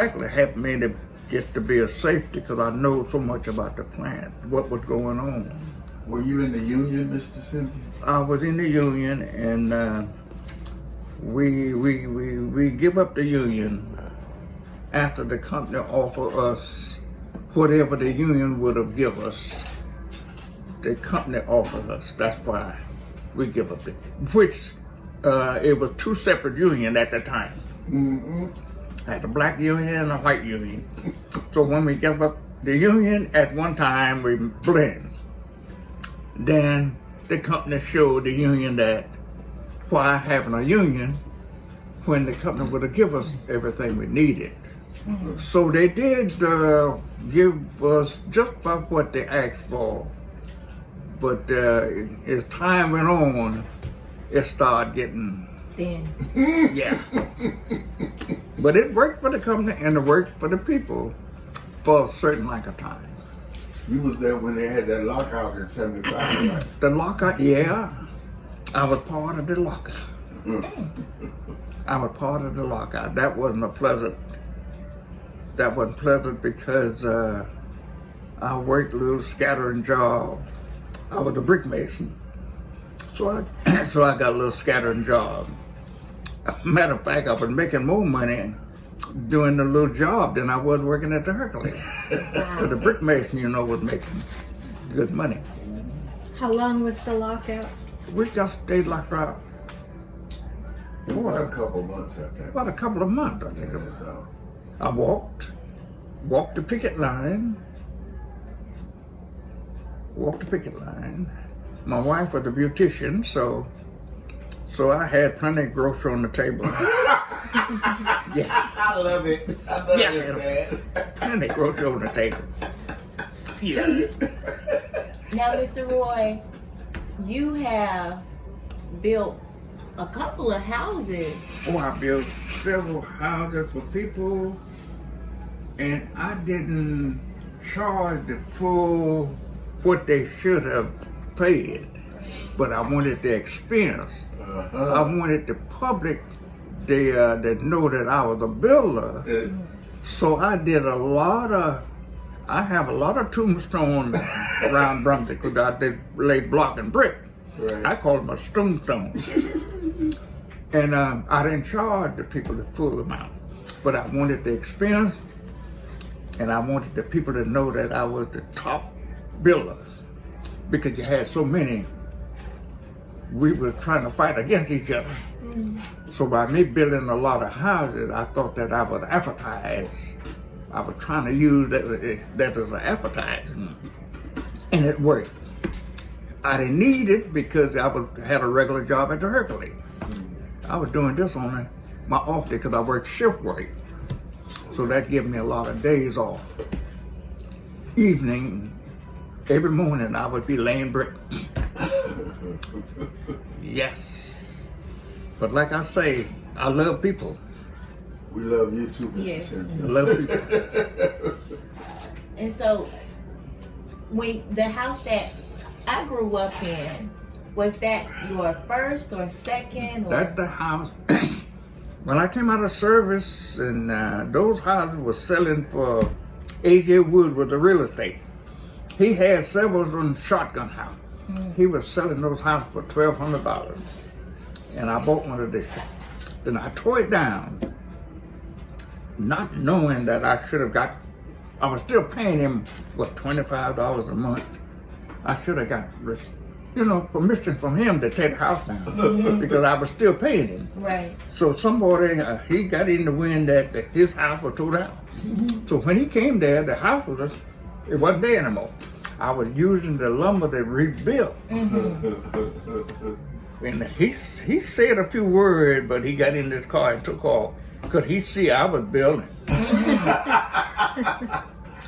Exactly helped me to get to be a safety because I know so much about the plant, what was going on. Were you in the union, Mr. Simpkins? I was in the union, and we give up the union after the company offered us whatever the union would have given us. The company offered us. That's why we give up it. Which it was two separate unions at the time. Mm-hmm. I had a black union and a white union. So when we gave up the union, at one time we blend. Then the company showed the union that why having a union when the company would have given us everything we needed. Mm-hmm. So they did give us just about what they asked for. But as time went on, it started getting thin. Yeah. But it worked for the company and it worked for the people for a certain length of time. You was there when they had that lockout in 75, right? The lockout, yeah. I was part of the lockout. I was part of the lockout. That wasn't pleasant because I worked a little scattering job. I was a brick mason. So I got a little scattering job. Matter of fact, I was making more money doing the little job than I was working at the Hercules. Because the brick mason, was making good money. How long was the lockout? We just stayed locked out. About a couple months after that. About a couple of months, I think it was. I walked the picket line. My wife was a beautician, so I had plenty of groceries on the table. Yeah. I love it. I love it, man. Plenty of groceries on the table. Yeah. Now, Mr. Roy, you have built a couple of houses. Oh, I built several houses for people, and I didn't charge the full what they should have paid, but I wanted the experience. I wanted the public to know that I was a builder. So I have a lot of tombstones around Brunswick because I did lay block and brick. Right. I call them a tombstone. And I didn't charge the people the full amount, but I wanted the experience, and I wanted the people to know that I was the top builder, because you had so many. We were trying to fight against each other. So by me building a lot of houses, I thought that I would advertise. I was trying to use that as an advertising, and it worked. I didn't need it because I had a regular job at the Hercules. I was doing this on my off day because I worked shift work. So that gave me a lot of days off. Evening, every morning I would be laying brick. Yes. But like I say, I love people. We love you too, Mr. Yes. Simpkins. I love people. And so, the house that I grew up in, was that your first or second? Or? That's the house. When I came out of service, and those houses were selling for A.J. Wood with the real estate. He had several of them shotgun houses. He was selling those houses for $1,200. And I bought one of these. Then I tore it down, not knowing that I was still paying him, $25 a month. I should have got, permission from him to tear the house down because I was still paying him. Right. So somebody, he got in the wind that his house was tore down. So when he came there, the house it wasn't there anymore. I was using the lumber to rebuild. And he said a few words, but he got in his car and took off because he see I was building.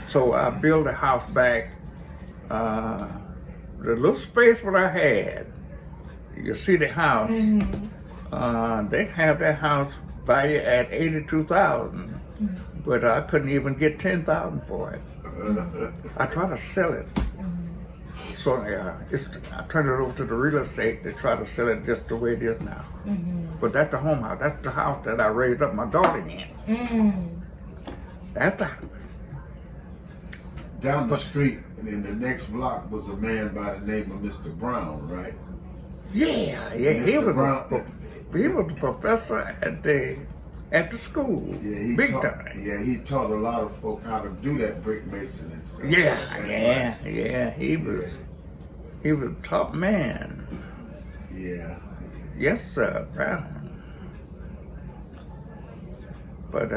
So I built the house back. The little space what I had, you see the house. They have that house valued at $82,000, but I couldn't even get $10,000 for it. I tried to sell it. So I turned it over to the real estate to try to sell it just the way it is now. But that's the home house. That's the house that I raised up my daughter in. That's the Down the street, and in the next block was a man by the name of Mr. Brown, right? yeah. He Mr. was Brown. he was a professor at the school. Yeah, Big taught, time. Yeah, he taught a lot of folk how to do that brick mason and stuff. Yeah. He was a top man. Yeah. Yes, sir, Brown. But